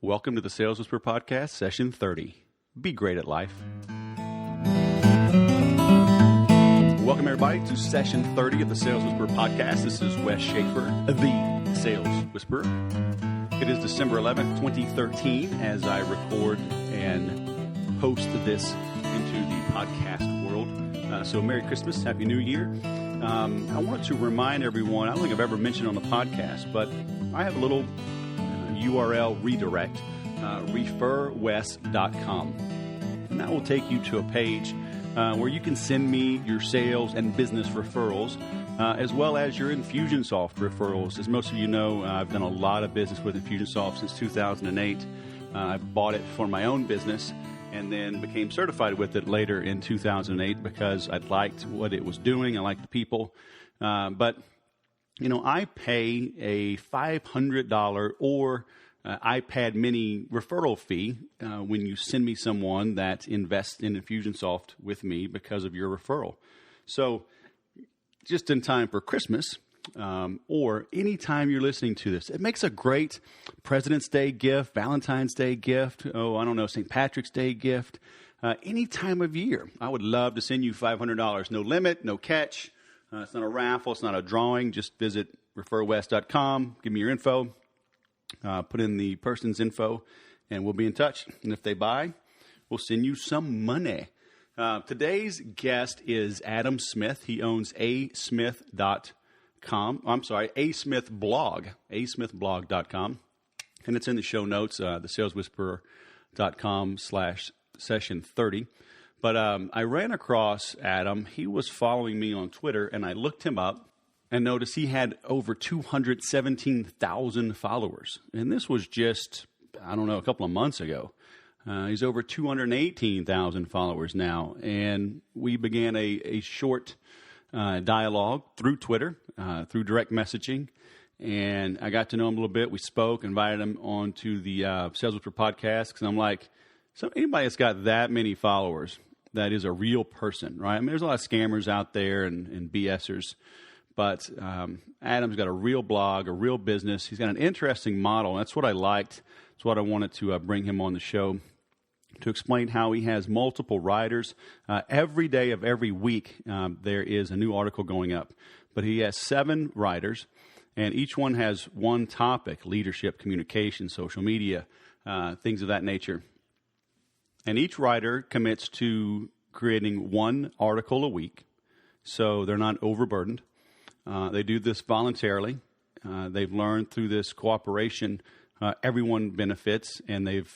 Welcome to the Sales Whisper Podcast, Session 30. Be great at life. Welcome, everybody, to Session 30 of the Sales Whisper Podcast. This is Wes Schaefer, the Sales Whisperer. It is December 11th, 2013, as I record and host this into the podcast world. So Merry Christmas, Happy New Year. I wanted to remind everyone, I don't think I've ever mentioned on the podcast, but I have a little URL redirect, referwest.com. And that will take you to a page where you can send me your sales and business referrals, as well as your Infusionsoft referrals. As most of you know, I've done a lot of business with Infusionsoft since 2008. I bought it for my own business and then became certified with it later in 2008 because I liked what it was doing. I liked the people. But, you know, I pay a $500 or iPad mini referral fee when you send me someone that invests in Infusionsoft with me because of your referral. So just in time for Christmas, or any time you're listening to this, it makes a great President's Day gift, Valentine's Day gift, St. Patrick's Day gift, any time of year. I would love to send you $500. No limit, no catch. It's not a raffle. It's not a drawing. Just visit referwest.com. Give me your info. Put in the person's info, and we'll be in touch. And if they buy, we'll send you some money. Today's guest is Adam Smith. He owns asmithblog, asmithblog.com. And it's in the show notes, thesaleswhisperer.com/session30. But I ran across Adam. He was following me on Twitter, and I looked him up and noticed he had over 217,000 followers. And this was just, a couple of months ago. He's over 218,000 followers now. And we began a short dialogue through Twitter, through direct messaging. And I got to know him a little bit. We spoke, invited him onto the Sales Whisper podcast. Because I'm like, so anybody that's got that many followers, that is a real person, right? I mean, there's a lot of scammers out there and BSers. But Adam's got a real blog, a real business. He's got an interesting model. That's what I liked. That's what I wanted to bring him on the show to explain how he has multiple writers. Every day of every week, there is a new article going up. But he has 7 writers, and each one has one topic: leadership, communication, social media, things of that nature. And each writer commits to creating one article a week, so they're not overburdened. They do this voluntarily. They've learned through this cooperation, everyone benefits, and they've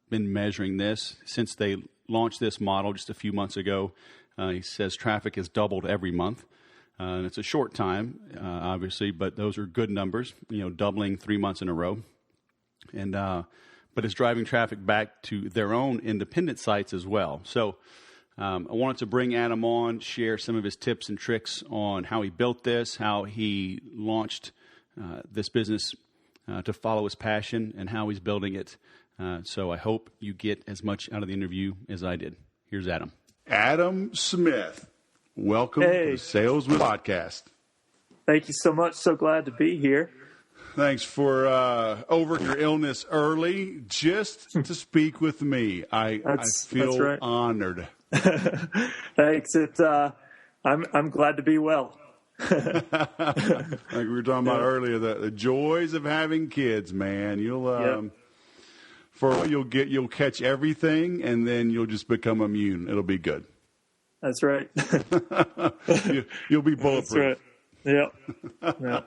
been measuring this since they launched this model just a few months ago. He says traffic has doubled every month. And it's a short time, obviously, but those are good numbers, doubling 3 months in a row. And but it's driving traffic back to their own independent sites as well. So I wanted to bring Adam on, share some of his tips and tricks on how he built this, how he launched this business to follow his passion, and how he's building it. So I hope you get as much out of the interview as I did. Here's Adam. Adam Smith, welcome to the Sales Whisper Podcast. Thank you so much. So glad to be here. Thanks for over your illness early just to speak with me. I feel honored. Thanks. I'm glad to be well. Like we were talking about earlier, the joys of having kids, man. You'll catch everything, and then you'll just become immune. It'll be good. That's right. You'll be bulletproof. That's right. Yeah.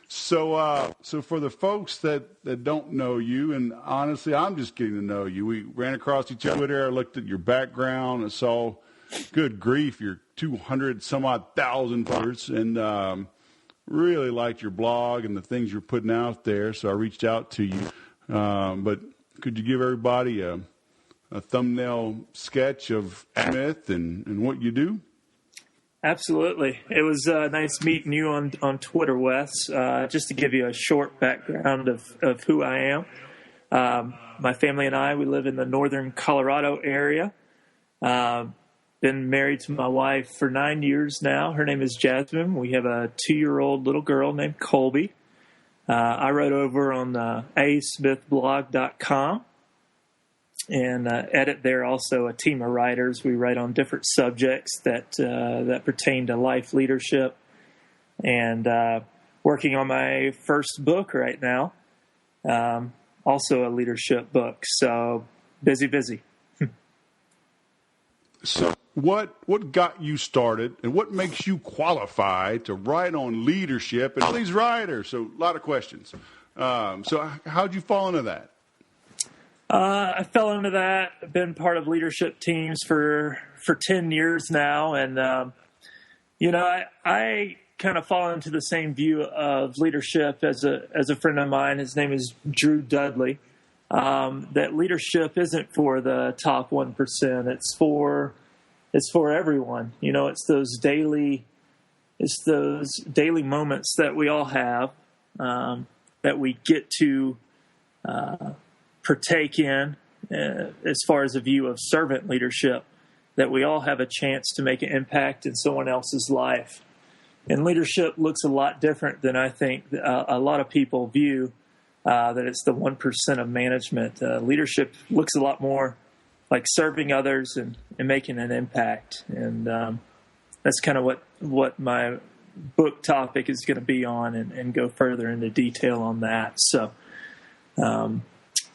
So for the folks that don't know you, and honestly, I'm just getting to know you. We ran across each other on Twitter. I looked at your background and saw, good grief, your 200-some-odd-thousand followers, and really liked your blog and the things you're putting out there. So I reached out to you. But could you give everybody a thumbnail sketch of Smith and what you do? Absolutely. It was nice meeting you on Twitter, Wes. Just to give you a short background of who I am. My family and I, we live in the northern Colorado area. Been married to my wife for 9 years now. Her name is Jasmine. We have a 2-year-old little girl named Colby. I wrote over on asmithblog.com and edit there also a team of writers. We write on different subjects that pertain to life leadership, and working on my first book right now, also a leadership book. So busy. So what got you started, and what makes you qualified to write on leadership and all these writers? So a lot of questions. So how'd you fall into that? I fell into that. I've been part of leadership teams for 10 years now. And, I kind of fall into the same view of leadership as a friend of mine. His name is Drew Dudley. That leadership isn't for the top 1%. It's for everyone. It's those daily moments that we all have, that we get to partake in, as far as a view of servant leadership, that we all have a chance to make an impact in someone else's life. And leadership looks a lot different than I think a lot of people view, that it's the 1% of management. Leadership looks a lot more like serving others and making an impact. And that's kind of what my book topic is going to be on, and go further into detail on that. So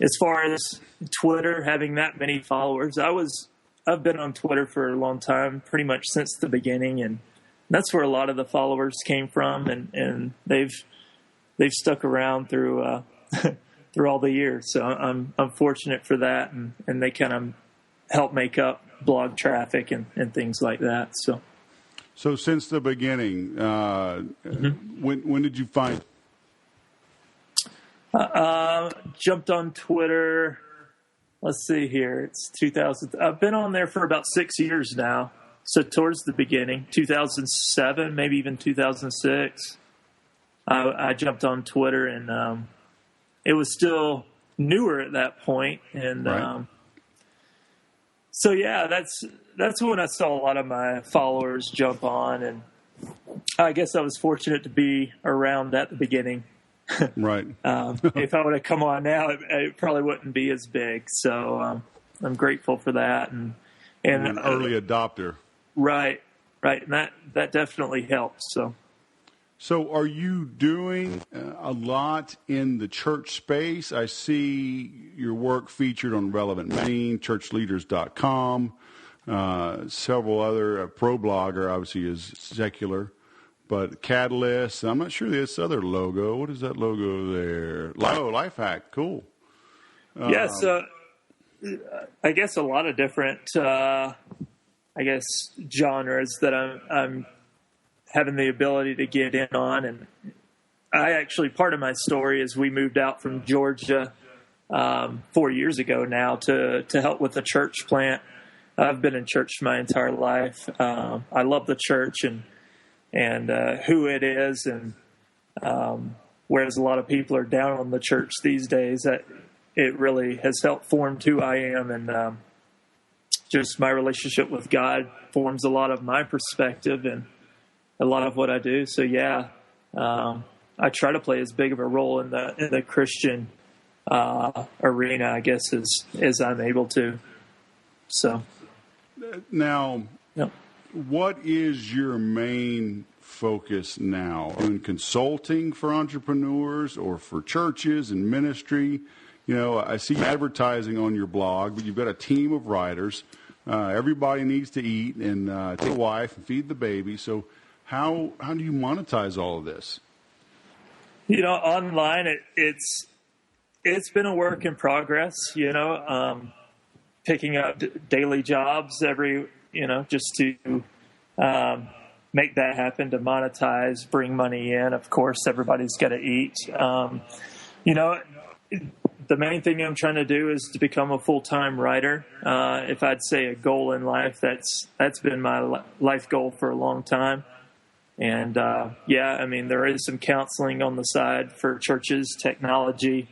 as far as Twitter, having that many followers, I've been on Twitter for a long time, pretty much since the beginning, and that's where a lot of the followers came from, and they've stuck around through through all the years. So I'm fortunate for that, and they kind of help make up blog traffic and things like that. So since the beginning, when did you find? Jumped on Twitter. Let's see here. It's 2000. I've been on there for about 6 years now. So towards the beginning, 2007, maybe even 2006, I jumped on Twitter, and it was still newer at that point. And right. So yeah, that's when I saw a lot of my followers jump on, and I guess I was fortunate to be around at the beginning. Right. If I would have come on now, it probably wouldn't be as big. So I'm grateful for that, and an early adopter. Right, and that definitely helps. So are you doing a lot in the church space? I see your work featured on Relevant Magazine, churchleaders.com, several other, ProBlogger obviously is secular, but Catalyst, I'm not sure this other logo. What is that logo there? Life Hack, cool. Yeah, so I guess a lot of different, genres that I'm having the ability to get in on. And I actually, part of my story is we moved out from Georgia 4 years ago now to help with the church plant. I've been in church my entire life. I love the church and who it is. And whereas a lot of people are down on the church these days, it really has helped form who I am. And just my relationship with God forms a lot of my perspective and a lot of what I do. So yeah, I try to play as big of a role in the Christian arena, I guess, as I'm able to. So now, yep. What is your main focus now? In consulting for entrepreneurs or for churches and ministry? I see advertising on your blog, but you've got a team of writers. Everybody needs to eat and take a wife and feed the baby. So how do you monetize all of this? Online, it's been a work in progress, picking up daily jobs just to make that happen, to monetize, bring money in. Of course, everybody's got to eat. The main thing I'm trying to do is to become a full-time writer. If I'd say a goal in life, that's been my life goal for a long time. And there is some counseling on the side for churches, technology,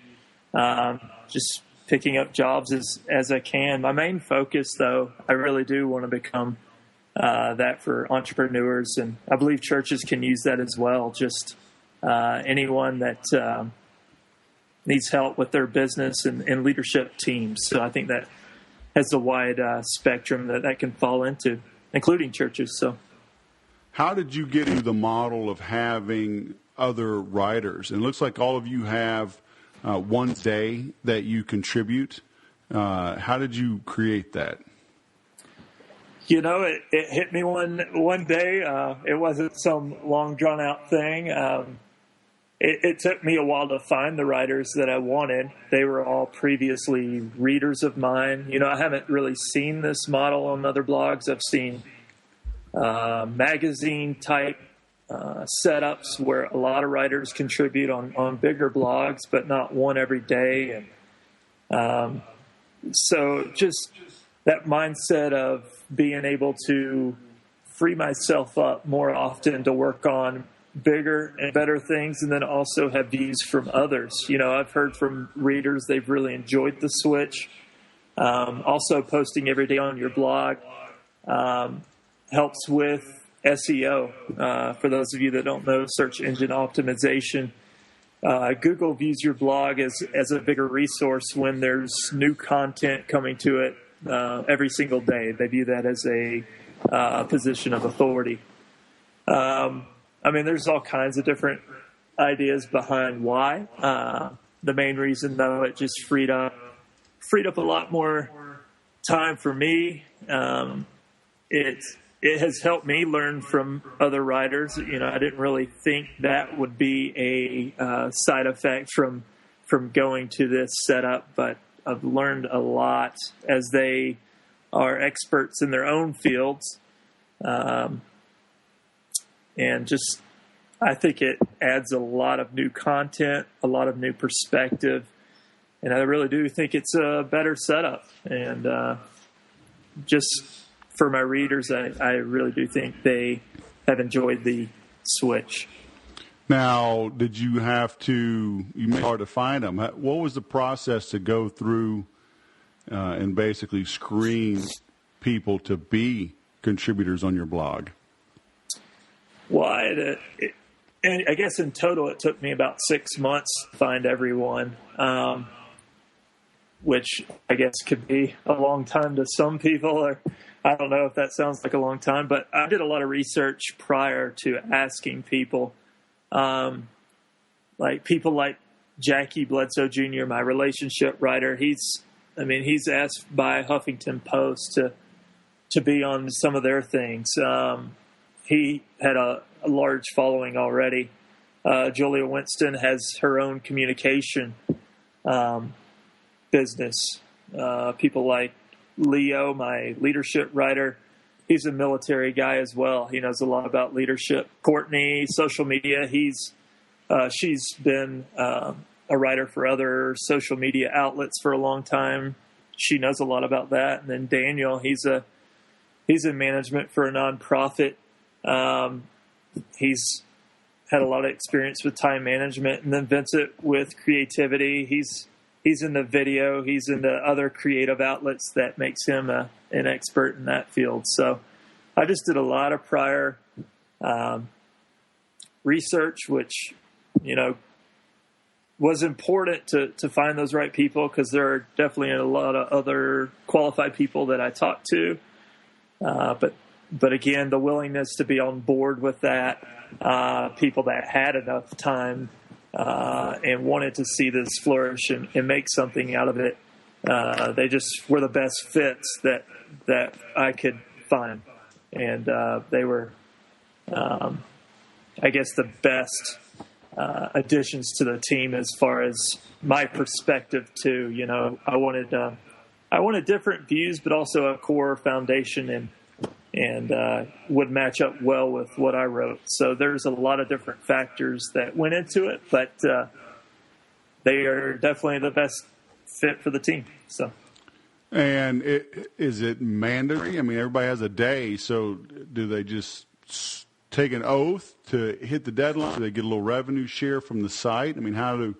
just picking up jobs as I can. My main focus, though, I really do want to become that for entrepreneurs, and I believe churches can use that as well. Just anyone that needs help with their business and leadership teams. So I think that has a wide spectrum that can fall into, including churches. So, how did you get into the model of having other writers? And it looks like all of you have one day that you contribute. How did you create that? You know, it hit me one day. It wasn't some long drawn out thing. It took me a while to find the writers that I wanted. They were all previously readers of mine. You know, I haven't really seen this model on other blogs. I've seen magazine type setups where a lot of writers contribute on bigger blogs, but not one every day. And so just that mindset of being able to free myself up more often to work on bigger and better things, and then also have views from others. You know, I've heard from readers they've really enjoyed the switch. Also, posting every day on your blog helps with SEO. For those of you that don't know, search engine optimization. Google views your blog as a bigger resource when there's new content coming to it every single day. They view that as a position of authority. I mean, there's all kinds of different ideas behind why. The main reason, though, it just freed up a lot more time for me. It has helped me learn from other writers. You know, I didn't really think that would be a side effect from going to this setup, but I've learned a lot as they are experts in their own fields. And just, I think it adds a lot of new content, a lot of new perspective. And I really do think it's a better setup. And just for my readers, I really do think they have enjoyed the switch. Now, did you have to, you made it hard to find them. What was the process to go through and basically screen people to be contributors on your blog? Well, and I guess in total it took me about 6 months to find everyone, which I guess could be a long time to some people, or I don't know if that sounds like a long time, but I did a lot of research prior to asking people, like people like Jackie Bledsoe Jr., my relationship writer. He's asked by Huffington Post to be on some of their things. He had a large following already. Julia Winston has her own communication business. People like Leo, my leadership writer, he's a military guy as well. He knows a lot about leadership. Courtney, social media. She's been a writer for other social media outlets for a long time. She knows a lot about that. And then Daniel, he's in management for a nonprofit. He's had a lot of experience with time management. And then Vincent with creativity. He's in the video. He's in the other creative outlets that makes him an expert in that field. So I just did a lot of prior research, which, you know, was important to find those right people, because there are definitely a lot of other qualified people that I talked to. But again, the willingness to be on board with that, people that had enough time and wanted to see this flourish and make something out of it. They just were the best fits that I could find. And they were, I guess, the best additions to the team as far as my perspective too. You know, I wanted different views, but also a core foundation and would match up well with what I wrote. So there's a lot of different factors that went into it, but they are definitely the best fit for the team. So. And is it mandatory? I mean, everybody has a day, so do they just take an oath to hit the deadline? Do they get a little revenue share from the site? I mean, how do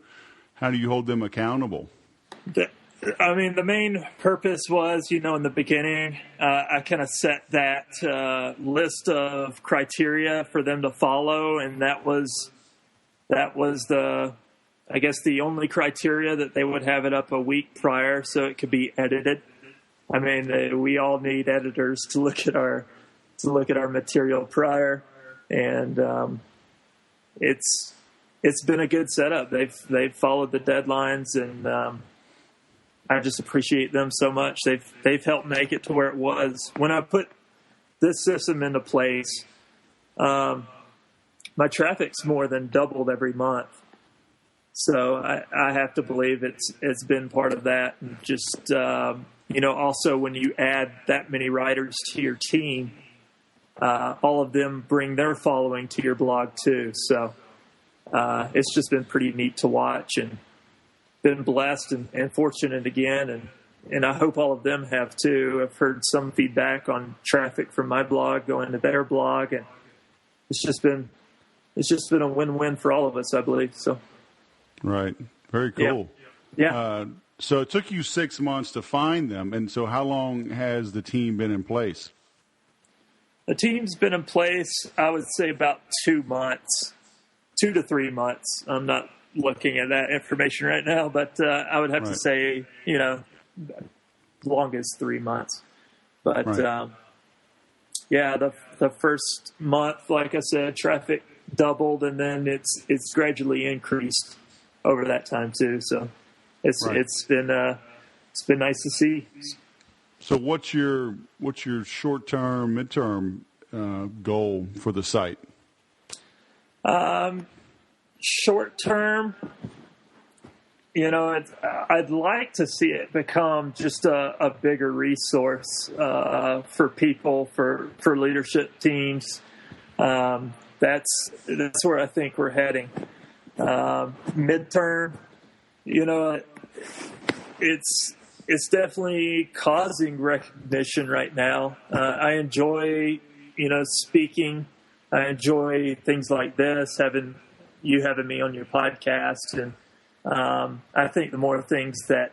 you hold them accountable? I mean, the main purpose was, you know, in the beginning, I kind of set that list of criteria for them to follow, and that was that was I guess the only criteria that they would have it up a week prior so it could be edited. I mean, we all need editors to look at our material prior, and it's been a good setup. They've followed the deadlines, and I just appreciate them so much. They've helped make it to where it was when I put this system into place. My traffic's more than doubled every month. So I have to believe it's been part of that. And just, also when you add that many writers to your team, all of them bring their following to your blog too. So it's just been pretty neat to watch, and been blessed and fortunate again. And I hope all of them have too. I've heard some feedback on traffic from my blog going to their blog, and it's just been a win-win for all of us, I believe. So. Right. Very cool. Yeah. So it took you 6 months to find them. And so how long has the team been in place? The team's been in place, I would say, about 2 months, 2 to 3 months. I'm not looking at that information right now, but I would have to say, longest 3 months. But, the first month, like I said, traffic doubled, and then it's gradually increased over that time too. So it's been nice to see. So what's your short-term, midterm goal for the site? Short-term, I'd like to see it become just a bigger resource for people, for leadership teams. That's where I think we're heading. Midterm, it's definitely causing recognition right now. I enjoy, speaking. I enjoy things like this, having me on your podcast. And I think the more times that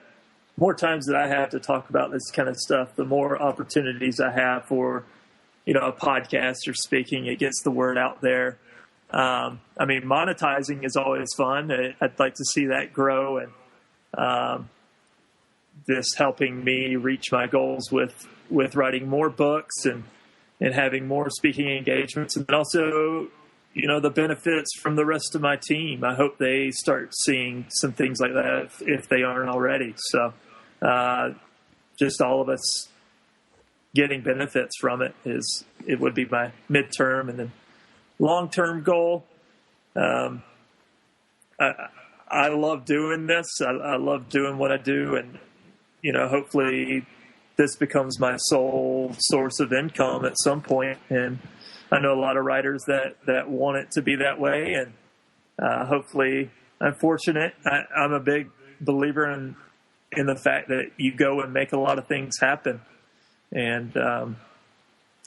I have to talk about this kind of stuff, the more opportunities I have for, a podcast or speaking. It gets the word out there. Monetizing is always fun. I'd like to see that grow, and this helping me reach my goals with writing more books and having more speaking engagements, and also, the benefits from the rest of my team. I hope they start seeing some things like that if they aren't already. So, just all of us getting benefits from it would be my midterm, and then long-term goal. I love doing this. I love doing what I do, and hopefully this becomes my sole source of income at some point. And I know a lot of writers that want it to be that way, and hopefully I'm fortunate. I'm a big believer in the fact that you go and make a lot of things happen, and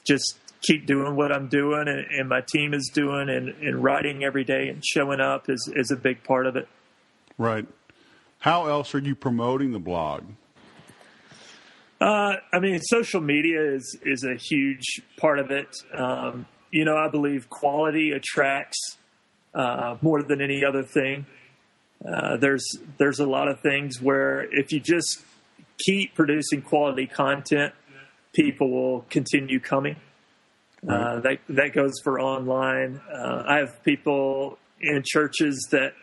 just keep doing what I'm doing and my team is doing, and writing every day and showing up is a big part of it. Right. How else are you promoting the blog? Social media is a huge part of it. I believe quality attracts more than any other thing. There's a lot of things where if you just keep producing quality content, people will continue coming. Right. That goes for online. I have people in churches that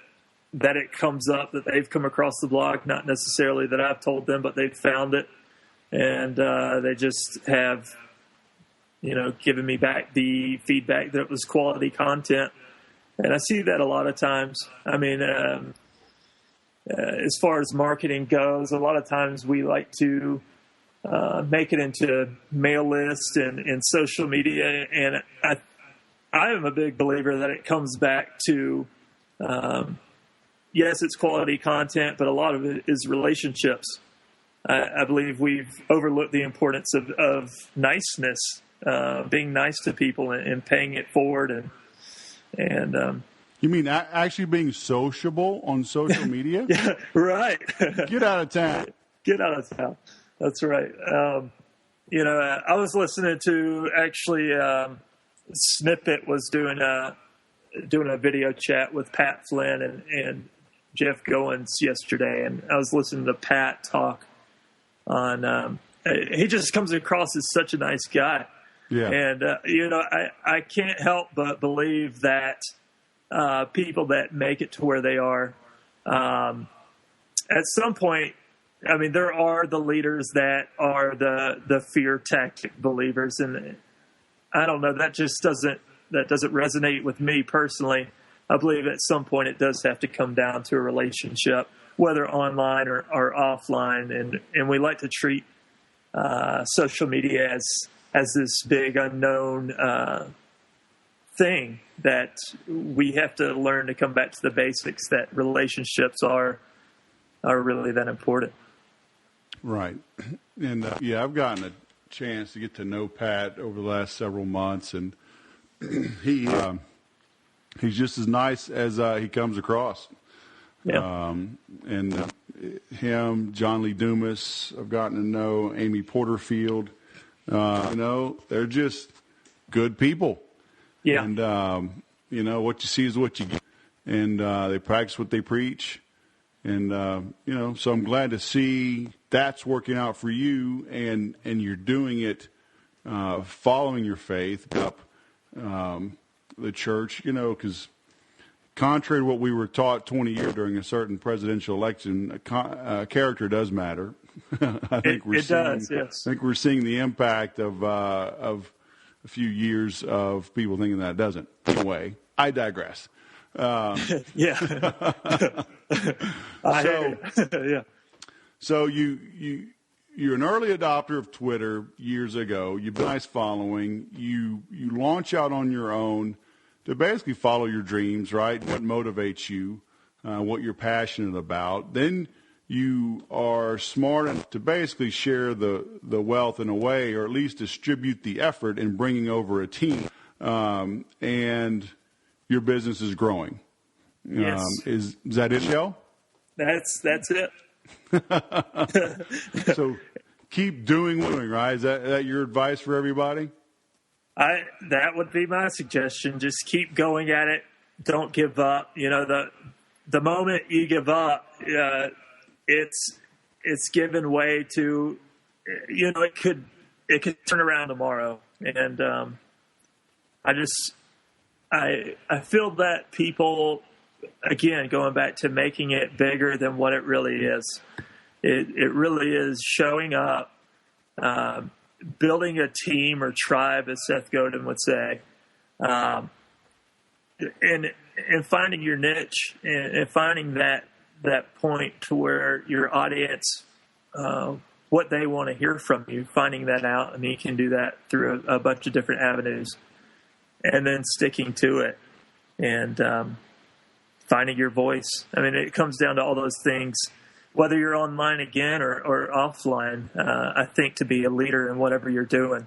it comes up that they've come across the blog, not necessarily that I've told them, but they've found it, and they just have, given me back the feedback that it was quality content, and I see that a lot of times. As far as marketing goes, a lot of times we like to make it into mail lists and social media. And I am a big believer that it comes back to, yes, it's quality content, but a lot of it is relationships. I believe we've overlooked the importance of niceness, being nice to people and paying it forward. And you mean actually being sociable on social media? Yeah, right. Get out of town. Get out of town. That's right. I was listening to Snippet was doing doing a video chat with Pat Flynn and Jeff Goins yesterday, and I was listening to Pat talk on. He just comes across as such a nice guy, and I can't help but believe that people that make it to where they are, at some point. I mean, there are the leaders that are the fear tactic believers, and I don't know, that doesn't resonate with me personally. I believe at some point it does have to come down to a relationship, whether online or offline, and we like to treat social media as this big unknown thing that we have to learn to come back to the basics, that relationships are really that important. Right. And I've gotten a chance to get to know Pat over the last several months, and he's just as nice as he comes across. Yeah. Him, John Lee Dumas, I've gotten to know Amy Porterfield. They're just good people. Yeah. And, what you see is what you get. And they practice what they preach. And, so I'm glad to see that's working out for you, and you're doing it following your faith up the church, because contrary to what we were taught 20 years during a certain presidential election, character does matter. I think it does, yes. I think we're seeing the impact of a few years of people thinking that it doesn't. Anyway, I digress. Yeah. Yeah. So you're an early adopter of Twitter years ago. You've been a nice following. You launch out on your own to basically follow your dreams, right? What motivates you, what you're passionate about. Then you are smart enough to basically share the wealth in a way, or at least distribute the effort in bringing over a team. And your business is growing. Yes. Is that it, Shell? That's it. So keep doing what you're doing, right? Is that your advice for everybody? That would be my suggestion. Just keep going at it. Don't give up. The moment you give up, it's given way to, it could turn around tomorrow. And I feel that people, again, going back to making it bigger than what it really is. It really is showing up, building a team or tribe, as Seth Godin would say, and finding your niche and finding that point to where your audience, what they want to hear from you, finding that out. And you can do that through a bunch of different avenues, and then sticking to it and finding your voice. I mean, it comes down to all those things. Whether you're online again or offline, I think to be a leader in whatever you're doing,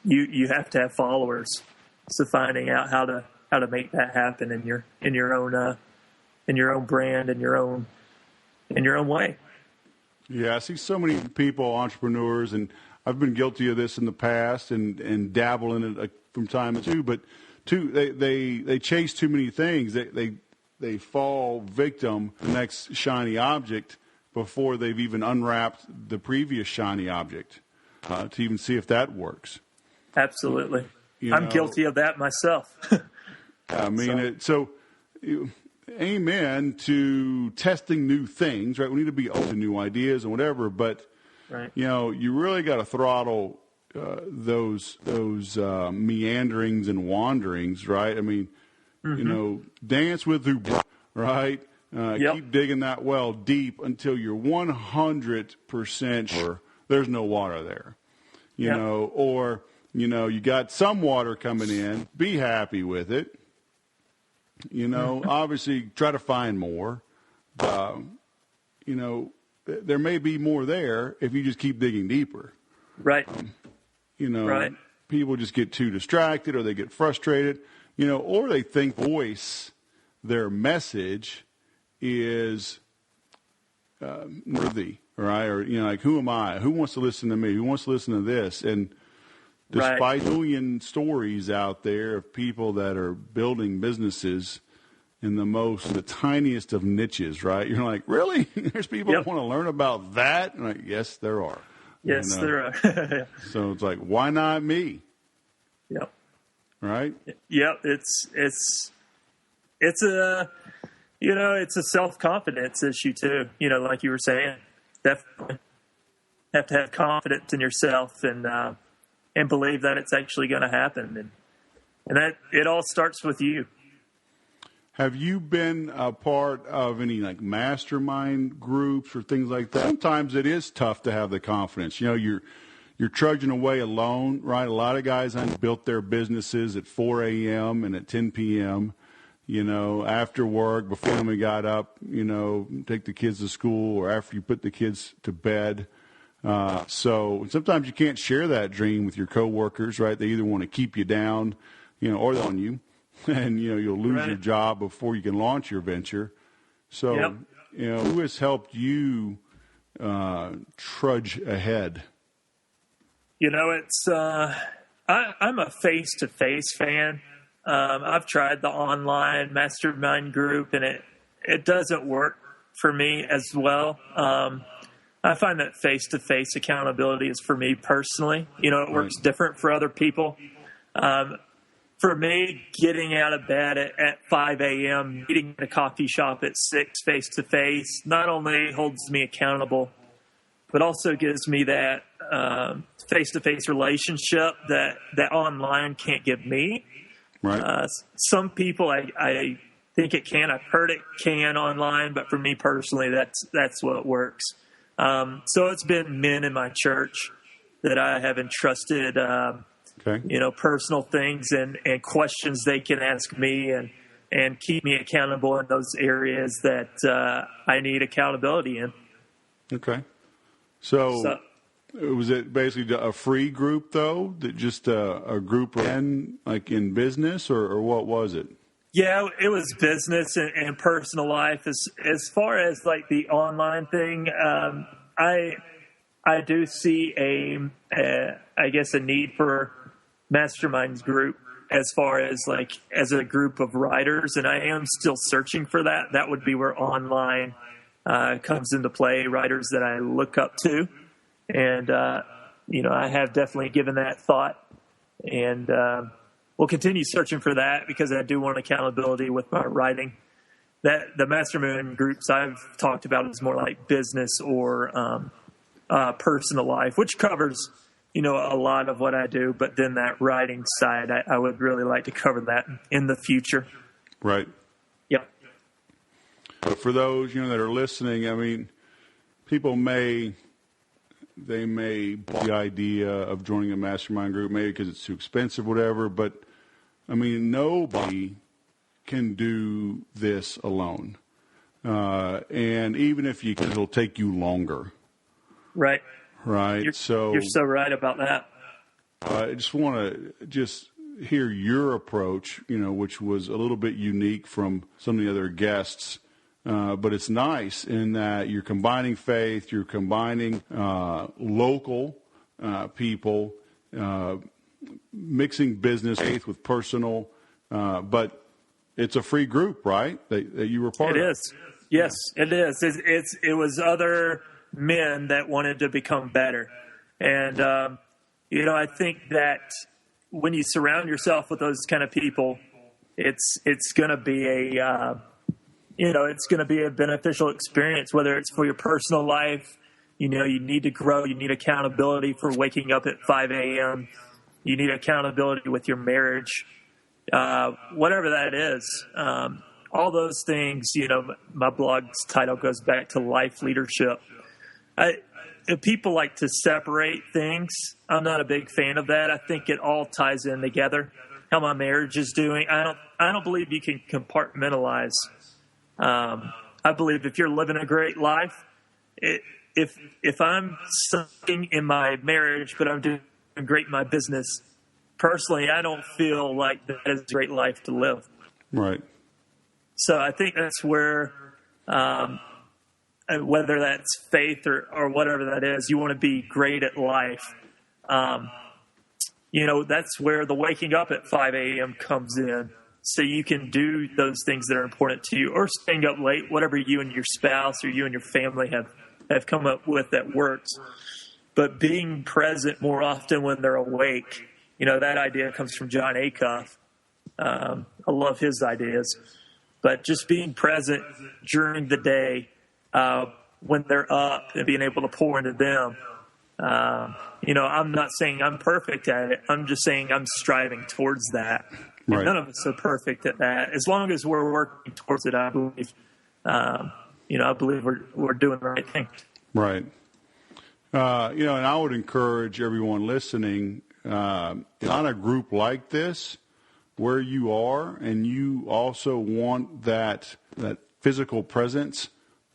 you have to have followers. So finding out how to make that happen in your own brand, in your own way. Yeah, I see so many people, entrepreneurs, and I've been guilty of this in the past and dabble in it from time to time. But they chase too many things. They fall victim to the next shiny object before they've even unwrapped the previous shiny object to even see if that works. Absolutely. I'm guilty of that myself. I mean, amen to testing new things, right? We need to be open to new ideas and whatever, but, right. You really got to throttle those meanderings and wanderings, right? I mean, dance with who, right? Yep. Keep digging that well deep until you're 100% sure there's no water there, or, you got some water coming in, be happy with it. Obviously try to find more. There may be more there if you just keep digging deeper. Right. Right. People just get too distracted, or they get frustrated, or they think their message is worthy, right? Or, like, who am I? Who wants to listen to me? Who wants to listen to this? And despite a million stories out there of people that are building businesses in the tiniest of niches, right? You're like, really? There's people that want to learn about that? And like, yes, there are. Yes, there are. So it's like, why not me? Yep. Right? Yep. It's a, it's a self-confidence issue too. Like you were saying, definitely have to have confidence in yourself and believe that it's actually going to happen. And that it all starts with you. Have you been a part of any like mastermind groups or things like that? Sometimes it is tough to have the confidence. You're trudging away alone, right? A lot of guys built their businesses at 4 a.m. and at 10 p.m., after work, before we got up, take the kids to school or after you put the kids to bed. So sometimes you can't share that dream with your coworkers, right? They either want to keep you down, or they're on you. And, you'll lose your job before you can launch your venture. So, who has helped you trudge ahead? It's I'm a face-to-face fan. I've tried the online mastermind group, and it doesn't work for me as well. I find that face-to-face accountability is for me personally. It works different for other people. For me, getting out of bed at 5 a.m., meeting at a coffee shop at 6 face-to-face, not only holds me accountable, but also gives me that face-to-face relationship that online can't give me. Right. Some people, I think it can. I've heard it can online, but for me personally, that's what works. So it's been men in my church that I have entrusted personal things and questions they can ask me and keep me accountable in those areas that I need accountability in. Okay. So was it basically a free group, though, that just a group in business, or what was it? Yeah, it was business and personal life. As far as like the online thing, I do see I guess a need for masterminds group as far as like as a group of writers, and I am still searching for that. That would be where online comes into play, writers that I look up to. And, I have definitely given that thought, and we'll continue searching for that because I do want accountability with my writing. That the mastermind groups I've talked about is more like business or personal life, which covers, a lot of what I do. But then that writing side, I would really like to cover that in the future. Right. Yep. But for those, that are listening, I mean, people may the idea of joining a mastermind group, maybe because it's too expensive, whatever. But I mean, nobody can do this alone. And even if you can, it'll take you longer. Right. Right. You're so right about that. I just want to hear your approach, which was a little bit unique from some of the other guests. But it's nice in that you're combining faith, you're combining local people, mixing business faith with personal, but it's a free group, right? That you were part of. It is. Yes, it is. It was other men that wanted to become better. And, I think that when you surround yourself with those kind of people, it's going to be it's going to be a beneficial experience, whether it's for your personal life. You need to grow. You need accountability for waking up at 5 a.m. You need accountability with your marriage, whatever that is. All those things, my blog's title goes back to life leadership. If people like to separate things, I'm not a big fan of that. I think it all ties in together. How my marriage is doing, I don't believe you can compartmentalize. I believe if you're living a great life, if I'm sucking in my marriage, but I'm doing great in my business, personally, I don't feel like that is a great life to live. Right. So I think that's where, whether that's faith or whatever that is, you want to be great at life. that's where the waking up at 5 a.m. comes in. So you can do those things that are important to you, or staying up late, whatever you and your spouse or you and your family have come up with that works. But being present more often when they're awake, that idea comes from John Acuff. I love his ideas. But just being present during the day when they're up and being able to pour into them. I'm not saying I'm perfect at it. I'm just saying I'm striving towards that. Right. None of us are perfect at that. As long as we're working towards it, I believe, I believe we're doing the right thing. Right. And I would encourage everyone listening, on a group like this, where you are, and you also want that physical presence,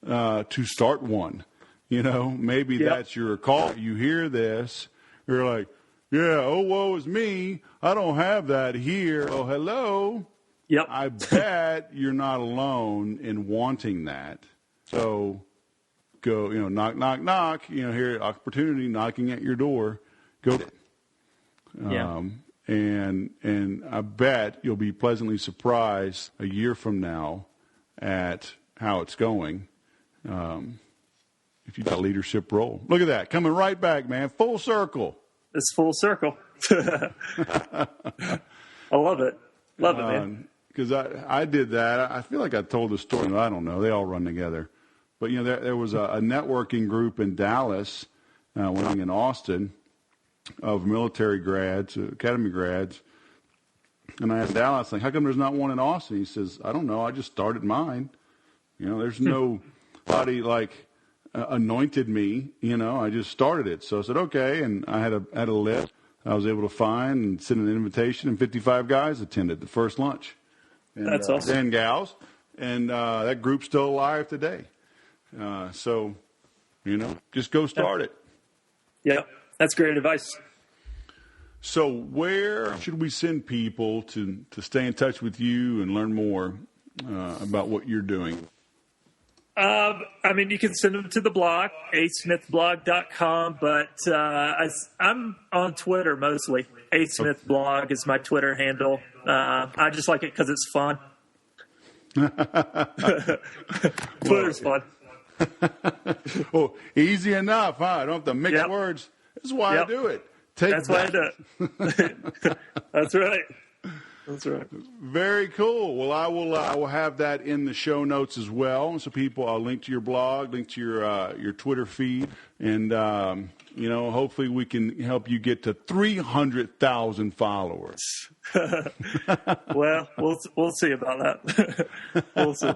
to start one. Maybe that's your call. You hear this, you're like, yeah, oh, woe is me. I don't have that here. Oh, hello. Yep. I bet you're not alone in wanting that. So go, knock, knock, knock. Here, opportunity knocking at your door. Go. Yeah. And I bet you'll be pleasantly surprised a year from now at how it's going. If you've got a leadership role. Look at that. Coming right back, man. Full circle. It's full circle. I love it. Love it, man. Because I did that. I feel like I told the story. I don't know. They all run together. But, there was a networking group in Dallas when I was in Austin of military grads, academy grads. And I asked Dallas, how come there's not one in Austin? He says, I don't know. I just started mine. There's nobody anointed me, I just started it. So I said, okay. And I had a list I was able to find and send an invitation, and 55 guys attended the first lunch. And, that's awesome. And gals. And that group's still alive today. So, just go start it. Yeah, that's great advice. So where should we send people to stay in touch with you and learn more about what you're doing? You can send them to the blog, asmithblog.com, but I'm on Twitter mostly. asmithblog is my Twitter handle. I just like it because it's fun. Twitter's fun. Well, easy enough, huh? I don't have to mix words. That's why I do it. That's why I do it. That's right. That's right. Very cool. Well, I will have that in the show notes as well. So I'll link to your blog, link to your Twitter feed, and hopefully we can help you get to 300,000 followers. Well, we'll see about that. We'll see.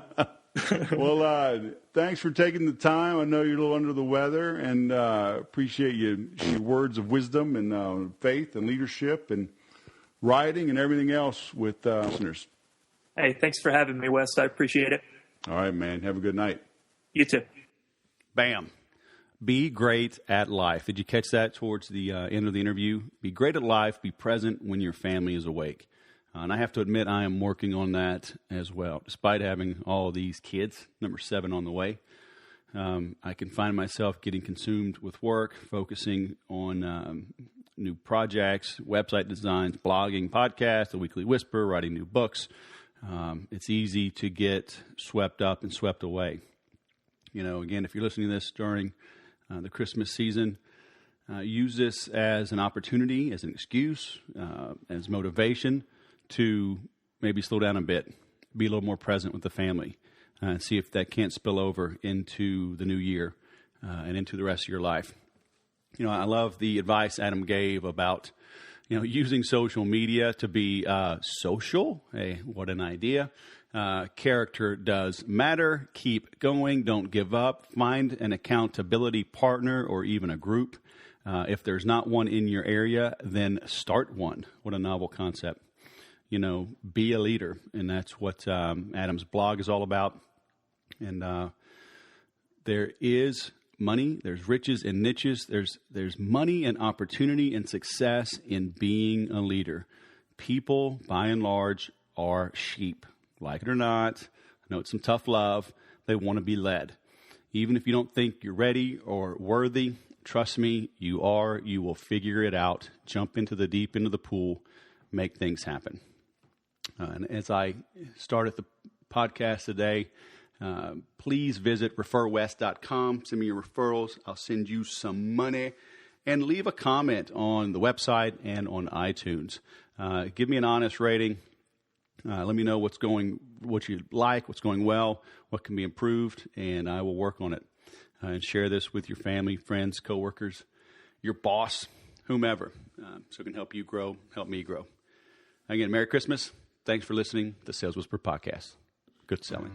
Well, thanks for taking the time. I know you're a little under the weather, and appreciate your words of wisdom and faith and leadership and writing and everything else with listeners. Hey, thanks for having me, Wes. I appreciate it. All right, man. Have a good night. You too. Bam. Be great at life. Did you catch that towards the end of the interview? Be great at life. Be present when your family is awake. And I have to admit, I am working on that as well. Despite having all these kids, number 7 on the way, I can find myself getting consumed with work, focusing on new projects, website designs, blogging, podcasts, The Weekly Whisper, writing new books. It's easy to get swept up and swept away. Again, if you're listening to this during the Christmas season, use this as an opportunity, as an excuse, as motivation to maybe slow down a bit, be a little more present with the family, and see if that can't spill over into the new year and into the rest of your life. I love the advice Adam gave about, using social media to be social. Hey, what an idea. Character does matter. Keep going. Don't give up. Find an accountability partner or even a group. If there's not one in your area, then start one. What a novel concept. Be a leader. And that's what Adam's blog is all about. And there is money, there's riches and niches, there's money and opportunity and success in being a leader. People, by and large, are sheep. Like it or not, I know it's some tough love, they want to be led. Even if you don't think you're ready or worthy, Trust me, you are. You will figure it out. Jump into the deep end of the pool. Make things happen. And as I start at the podcast today, please visit referwest.com. Send me your referrals. I'll send you some money. And leave a comment on the website and on iTunes. Give me an honest rating. Let me know what you like, what's going well, what can be improved, and I will work on it. And share this with your family, friends, coworkers, your boss, whomever, so it can help you grow, help me grow. Again, Merry Christmas. Thanks for listening to the Sales Whisper Podcast. Good selling.